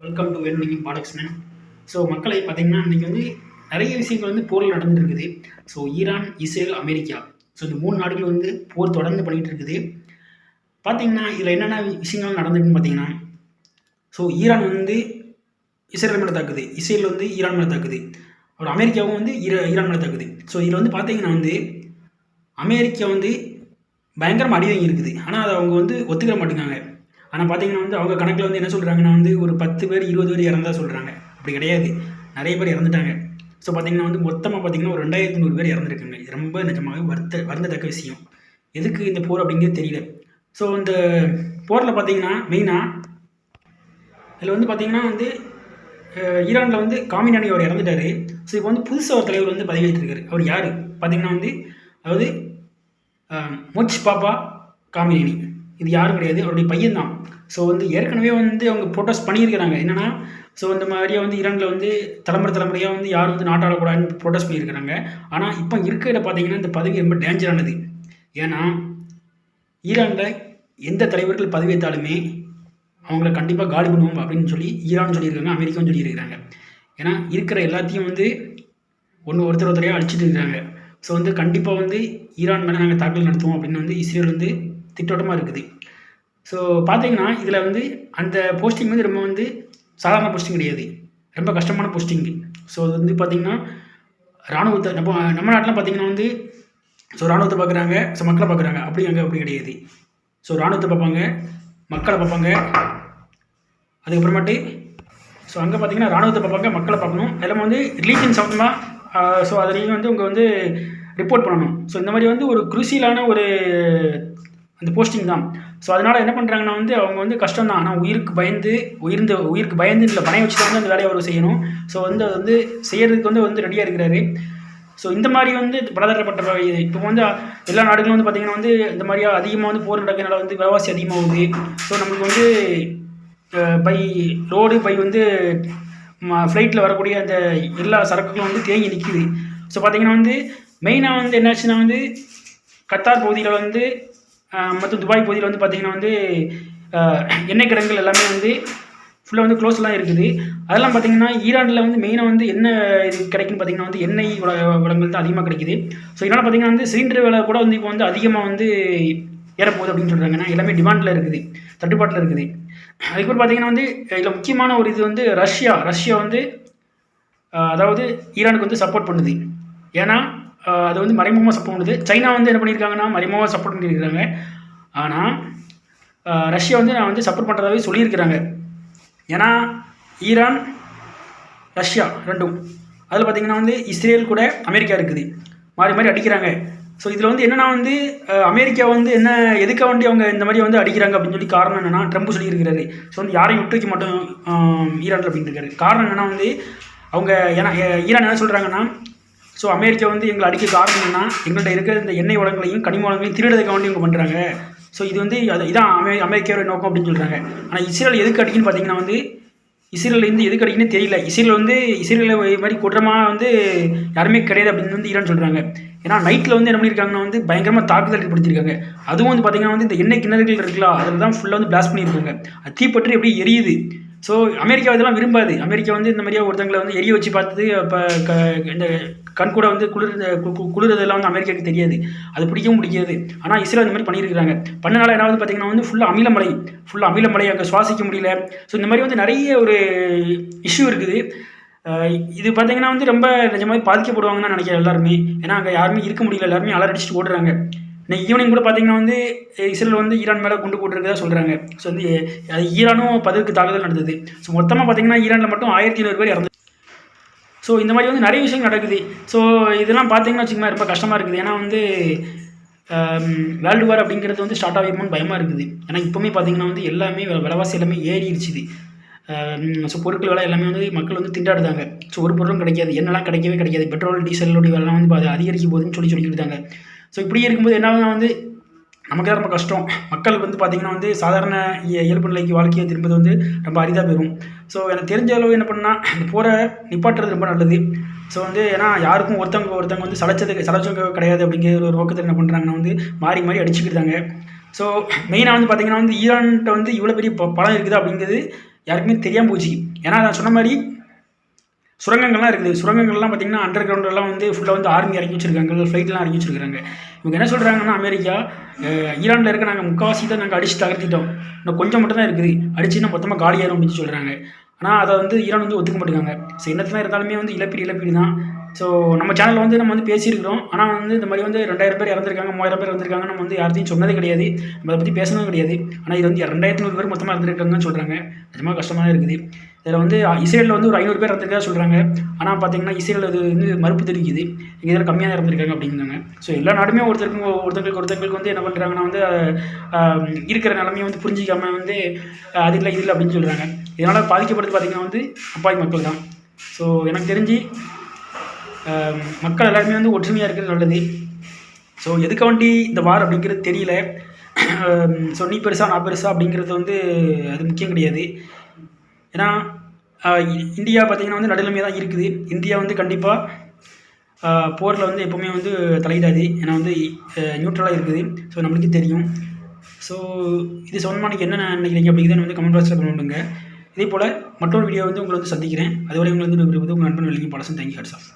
Welcome to வெண்மணி Balakrishnan. So மக்களை பார்த்தீங்கன்னா இன்றைக்கி வந்து நிறைய விஷயங்கள் வந்து போரில் நடந்துட்டு இருக்குது. So Iran, Israel, America, so இந்த 3 நாடுகள் வந்து போர் தொடர்ந்து பண்ணிகிட்டு இருக்குது. பார்த்தீங்கன்னா இதில் என்னென்ன விஷயங்கள் நடந்துருக்குன்னு பார்த்தீங்கன்னா, ஸோ ஈரான் வந்து இஸ்ரேல் மேலே தாக்குது, இஸ்ரேல் வந்து ஈரான் மேலே தாக்குது, அப்புறம் அமெரிக்காவும் வந்து ஈரான் மேலே தாக்குது. ஸோ இதில் வந்து பார்த்தீங்கன்னா வந்து அமெரிக்கா வந்து பயங்கரமாக அடி வாங்கி இருக்குது. ஆனால் அதை அவங்க வந்து ஒத்துக்கிற மாட்டேங்காங்க. ஆனால் பார்த்தீங்கன்னா வந்து அவங்க கணக்கில் வந்து என்ன சொல்கிறாங்கன்னா வந்து ஒரு 10 பேர் 20 பேர் இறந்தா சொல்கிறாங்க. அப்படி கிடையாது, நிறைய பேர் இறந்துட்டாங்க. ஸோ பார்த்தீங்கன்னா வந்து மொத்தமாக பார்த்தீங்கன்னா ஒரு 2100 பேர் இறந்துருக்காங்க. இது ரொம்ப நிஜமாகவே வருந்தத்தக்க விஷயம். எதுக்கு இந்த போர் அப்படிங்கிறது தெரியல. ஸோ இந்த போரில் பார்த்தீங்கன்னா மெயினாக இதில் வந்து பார்த்தீங்கன்னா வந்து ஈரானில் வந்து காமினானி அவர் இறந்துட்டார். ஸோ இப்போ வந்து புதுசாக ஒரு தலைவர் வந்து பதவியேற்றிருக்காரு. அவர் யார் பார்த்தீங்கன்னா வந்து அதாவது முஜ்தபா காமினானி. இது யாரும் கிடையாது, அவருடைய பையன் தான். ஸோ வந்து ஏற்கனவே வந்து அவங்க ப்ரொட்டஸ்ட் பண்ணியிருக்கிறாங்க. என்னென்னா ஸோ இந்த மாதிரியாக வந்து ஈரானில் வந்து தலைமுறையாக வந்து யாரும் வந்து நாட்டாளக்கூடாதுன்னு ப்ரொட்டஸ்ட் பண்ணியிருக்கிறாங்க. ஆனால் இப்போ இருக்கிற பார்த்தீங்கன்னா இந்த பதவி ரொம்ப டேஞ்சரானது. ஏன்னா ஈரானில் எந்த தலைவர்கள் பதவியேற்றாலுமே அவங்கள கண்டிப்பாக காலி பண்ணுவோம் அப்படின்னு சொல்லி ஈரான் சொல்லியிருக்காங்க, அமெரிக்காவும் சொல்லியிருக்கிறாங்க. ஏன்னா இருக்கிற எல்லாத்தையும் வந்து ஒருத்தரையாக அழிச்சிட்டு இருக்கிறாங்க. ஸோ வந்து கண்டிப்பாக வந்து ஈரான் மேலே நாங்கள் தாக்குதல் நடத்துவோம் அப்படின்னு வந்து இஸ்ரேல் வந்து திட்டோட்டமாக இருக்குது. ஸோ பார்த்தீங்கன்னா இதில் வந்து அந்த போஸ்டிங் வந்து ரொம்ப வந்து சாதாரண போஸ்டிங் கிடையாது, ரொம்ப கஷ்டமான போஸ்டிங்கு. ஸோ அது வந்து பார்த்திங்கன்னா இராணுவத்தை நம்ம நாட்டில் பார்த்திங்கன்னா வந்து ஸோ இராணுவத்தை பார்க்குறாங்க, ஸோ மக்களை பார்க்குறாங்க. அப்படி கிடையாது. ஸோ இராணுவத்தை பார்ப்பாங்க, மக்களை பார்ப்பாங்க. அதுக்கப்புறமேட்டு ஸோ அங்கே பார்த்திங்கன்னா இராணுவத்தை பார்ப்பாங்க, மக்களை பார்க்கணும். எல்லாமே வந்து ரிலீஜன் சம்மந்தமாக ஸோ அதுலேயும் வந்து அவங்க வந்து ரிப்போர்ட் பண்ணணும். ஸோ இந்த மாதிரி வந்து ஒரு குரூசியலான ஒரு அந்த போஸ்டிங் தான். ஸோ அதனால் என்ன பண்ணுறாங்கன்னா வந்து அவங்க வந்து கஷ்டம் தான். ஆனால் உயிருக்கு பயந்து இல்லை பணைய வச்சு தான் வந்து அந்த வேலையை அவர் செய்யணும். ஸோ வந்து அது வந்து செய்கிறதுக்கு வந்து ரெடியாக இருக்கிறாரு. ஸோ இந்த மாதிரி வந்து பலதரப்பட்ட இப்போ வந்து எல்லா நாடுகளும் வந்து பார்த்திங்கன்னா வந்து இந்த மாதிரியாக அதிகமாக வந்து போர் நடக்கிறதுனால வந்து விலைவாசி அதிகமாகுது. ஸோ நம்மளுக்கு வந்து பை ரோடு பை வந்து ஃப்ளைட்டில் வரக்கூடிய அந்த எல்லா சரக்குகளும் வந்து தேங்கி நிற்கிது. ஸோ பார்த்திங்கன்னா வந்து மெயினாக வந்து என்னாச்சுன்னா வந்து கத்தார் பகுதியில் வந்து மற்றும் துபாய் பகுதியில் வந்து பார்த்திங்கன்னா வந்து எண்ணெய் கிடங்குகள் எல்லாமே வந்து ஃபுல்லாக வந்து க்ளோஸ்லாம் இருக்குது. அதெல்லாம் பார்த்திங்கன்னா ஈரானில் வந்து மெயினாக வந்து என்ன இது கிடைக்குன்னு பார்த்திங்கன்னா வந்து எண்ணெய் வளங்கள் தான் அதிகமாக கிடைக்குது. ஸோ இதனால் பார்த்திங்கன்னா வந்து சிலிண்டர் விலை கூட வந்து இப்போ வந்து அதிகமாக வந்து ஏறப்போகுது அப்படின்னு சொல்கிறாங்க. ஏன்னா எல்லாமே டிமாண்டில் இருக்குது, தட்டுப்பாட்டில் இருக்குது. அதுக்கப்புறம் பார்த்திங்கன்னா வந்து இதில் முக்கியமான ஒரு இது வந்து ரஷ்யா வந்து அதாவது ஈரானுக்கு வந்து சப்போர்ட் பண்ணுது. ஏன்னா அது வந்து மறைமுகமாக சப்போர்ட் பண்ணுது. சைனா வந்து என்ன பண்ணியிருக்காங்கன்னா மறைமுகமாக சப்போர்ட் பண்ணியிருக்கிறாங்க. ஆனால் ரஷ்யா வந்து நான் வந்து சப்போர்ட் பண்ணுறதாவே சொல்லியிருக்கிறாங்க. ஏன்னா ஈரான், ரஷ்யா ரெண்டும் அதில் பார்த்திங்கன்னா வந்து இஸ்ரேல் கூட அமெரிக்கா இருக்குது, மாறி அடிக்கிறாங்க. ஸோ இதில் வந்து என்னென்னா வந்து அமெரிக்கா வந்து என்ன எதுக்க வேண்டி அவங்க இந்த மாதிரி வந்து அடிக்கிறாங்க அப்படின்னு சொல்லி காரணம் என்னென்னா ட்ரம்ப் சொல்லியிருக்கிறாரு. ஸோ வந்து யாரையும் விட்டு வைக்க மாட்டோம் ஈரானில் அப்படின்னு இருக்காரு. காரணம் என்னென்னா வந்து அவங்க ஏன்னா ஈரான் என்ன சொல்கிறாங்கன்னா ஸோ அமெரிக்கா வந்து எங்களை அடிக்க காரணம் என்னென்னா எங்கள்கிட்ட இருக்கிற இந்த எண்ணெய் வளங்களையும் கனிம வளங்களையும் திருடுறதுக்காக வேண்டி இவங்க பண்ணுறாங்க. ஸோ இது வந்து இதான் அமெரிக்காவோட நோக்கம் அப்படின்னு சொல்கிறாங்க. ஆனால் இஸ்ரேல் எதுக்கு அடிக்குன்னு பார்த்தீங்கன்னா வந்து இஸ்ரேலேருந்து எதுக்கு அடிக்குன்னு தெரியல. இஸ்ரேலில் மாதிரி குற்றமாக வந்து யாருமே கிடையாது அப்படின்னு வந்து ஈரான் சொல்கிறாங்க. ஏன்னா நைட்டில் வந்து என்ன பண்ணியிருக்காங்கன்னா வந்து பயங்கரமாக தாக்குதல் ஏற்படுத்தியிருக்காங்க. அதுவும் வந்து பார்த்திங்கன்னா வந்து இந்த எண்ணெய் கிணறுகள் இருக்கலாம், அதில் தான் ஃபுல்லாக வந்து பிளாஸ்ட் பண்ணியிருக்காங்க. அது தீப்பற்றி எப்படி எரியுது. ஸோ அமெரிக்கா இதெல்லாம் விரும்பாது. அமெரிக்கா வந்து இந்த மாதிரியாக ஒருத்தங்களை வந்து எரிய வச்சு பார்த்தது இப்போ இந்த கண் கூட வந்து குளிர்றதெல்லாம் வந்து அமெரிக்காவுக்கு தெரியாது, அது பிடிக்காது. ஆனால் இஸ்ரேல் இந்த மாதிரி பண்ணியிருக்கிறாங்க. பண்ணனால என்ன பார்த்திங்கன்னா வந்து ஃபுல்லாக அமிலமலை அங்கே சுவாசிக்க முடியல. ஸோ இந்த மாதிரி வந்து நிறைய ஒரு இஷ்யூ இருக்குது. இது பார்த்திங்கன்னா வந்து ரொம்ப நிஜமாக பாதிக்கப்படுவாங்கன்னு தான் நினைக்கிறேன் எல்லாருமே. ஏன்னா அங்கே யாருமே இருக்க முடியல, எல்லாருமே அலறடிச்சுட்டு ஓடுறாங்க. இன்னைக்கு ஈவினிங் கூட பார்த்திங்கன்னா வந்து இஸ்ரேல் வந்து ஈரான் மேலே குண்டு போட்டுருக்கதா சொல்கிறாங்க. ஸோ வந்து அது ஈரானும் பதிலுக்கு தாக்குதல் நடந்தது. ஸோ மொத்தமாக பார்த்திங்கன்னா ஈரானில் மட்டும் 1500 பேர் இறந்து. ஸோ இந்த மாதிரி வந்து நிறைய விஷயம் நடக்குது. ஸோ இதெல்லாம் பார்த்திங்கன்னா வச்சுக்கோங்க ரொம்ப கஷ்டமாக இருக்குது. ஏன்னா வந்து வேர்ல்டு வார் அப்படிங்கிறது வந்து ஸ்டார்ட் ஆகிருமோன்னு பயமாக இருக்குது. ஏன்னா இப்போவுமே பார்த்திங்கன்னா வந்து எல்லாமே விலைவாசி எல்லாமே ஏறிடுச்சுது. ஸோ பொருட்கள் விலை எல்லாமே வந்து மக்கள் வந்து திண்டாடுதாங்க. ஸோ ஒரு பொருளும் கிடைக்காது, என்னெல்லாம் கிடைக்காது. பெட்ரோல் டீசலோடைய விலைலாம் வந்து அதிகரிக்கும் போதுன்னு சொல்லிக்கிட்டு இருக்காங்க. ஸோ இப்படி இருக்கும்போது என்ன வந்து நமக்கு தான் ரொம்ப கஷ்டம். மக்கள் வந்து பார்த்திங்கன்னா வந்து சாதாரண இயல்பு நிலைக்கு வாழ்க்கையை திரும்பது வந்து ரொம்ப அரிதாக போயிடும். ஸோ எனக்கு தெரிஞ்ச அளவு என்ன பண்ணால் இந்த போரை நிப்பாட்டுறது ரொம்ப நல்லது. ஸோ வந்து ஏன்னா யாருக்கும் ஒருத்தவங்க வந்து சளைச்சவங்க கிடையாது அப்படிங்கிற ஒரு நோக்கத்தில் என்ன பண்ணுறாங்கன்னா வந்து மாறி அடிச்சுக்கிட்டாங்க. ஸோ மெயினாக வந்து பார்த்திங்கன்னா வந்து ஈரான்கிட்ட வந்து இவ்வளோ பெரிய பலம் இருக்குது அப்படிங்கிறது யாருக்குமே தெரியாமல் போச்சு. ஏன்னா நான் சொன்ன மாதிரி சுரங்கங்கள்லாம் இருக்குது. சுரங்கங்கள்லாம் பார்த்தீங்கன்னா அண்டர் கிரவுண்டெல்லாம் வந்து ஃபுல்லாக வந்து ஆர்மி இறக்கி வச்சிருக்காங்க, ஃப்ளைட்லாம் இறக்கி வச்சிருக்காங்க. இவங்க என்ன சொல்கிறாங்கன்னா அமெரிக்கா ஈரானில் இருக்க நாங்கள் முக்கால்வாசி தான் நாங்கள் அடித்து தகர்த்திட்டோம், இன்னும் கொஞ்சம் மட்டும் தான் இருக்குது, அடிச்சுன்னா மொத்தமாக காலியாயிரும் அப்படின்னு சொல்கிறாங்க. ஆனால் அதை வந்து ஈரான் வந்து ஒத்துக்க மாட்டேங்காங்க. ஸோ என்னத்துல இருந்தாலுமே வந்து இழப்பீடு தான். ஸோ நம்ம சேனலில் வந்து நம்ம வந்து பேசியிருக்கிறோம். ஆனால் வந்து இந்த மாதிரி வந்து 2000 பேர் இறந்துருக்காங்க, 3000 பேர் இறந்துருக்காங்க, நம்ம வந்து யார்த்தையும் சொன்னதே கிடையாது, நம்ம அதை பற்றி பேசணும் கிடையாது. ஆனால் இது வந்து 2500 பேர் மொத்தமாக இறந்துருக்காங்கன்னு சொல்கிறாங்க. நிஜமாக கஷ்டமாக தான் இருக்குது. இதில் வந்து இஸ்ரேலில் வந்து ஒரு 500 பேர் இறந்துருக்கா சொல்கிறாங்க. ஆனால் பார்த்தீங்கன்னா இஸ்ரேல் அது வந்து மறுப்பு தெரிவிக்குது, எங்கள் இதில் கம்மியாக தான் இறந்துருக்காங்க அப்படிங்கிறாங்க. ஸோ எல்லா நாடுமே ஒருத்தங்களுக்கு வந்து என்ன பண்ணுறாங்கன்னா வந்து இருக்கிற நிலைமையை வந்து புரிஞ்சிக்காமல் வந்து அது இல்லை இது இல்லை அப்படின்னு சொல்கிறாங்க. இதனால் பாதிக்கப்படுறது பார்த்திங்கன்னா வந்து அப்பாவி மக்கள் தான். ஸோ எனக்கு தெரிஞ்சு மக்கள் எல்லாருமே வந்து ஒற்றுமையாக இருக்கிறது நல்லது. ஸோ எதுக்கு வண்டி இந்த வார் அப்படிங்கிறது தெரியல. ஸோ நீ பெருசா நான் பெருசா அப்படிங்கிறது வந்து அது முக்கியம் கிடையாது. ஏன்னா இந்தியா பார்த்திங்கன்னா வந்து நடுநிலைமையாக தான் இருக்குது. இந்தியா வந்து கண்டிப்பாக போரில் வந்து எப்போவுமே வந்து தலையிடாது. ஏன்னா வந்து நியூட்ரலாக இருக்குது. ஸோ நம்மளுக்கே தெரியும். ஸோ இது சம்பந்தமாக நீங்கள் என்ன நினைக்கிறீங்க அப்படிங்கிறத வந்து கமெண்ட் பாக்ஸில் கமெண்ட் பண்ணுங்கள். இதே போல் மற்றொரு வீடியோ வந்து உங்களை வந்து சந்திக்கிறேன். அதுவரை உங்களை வந்து உங்கள் நண்பன் வெளியே பாலசன். தேங்க்யூ. Hats off.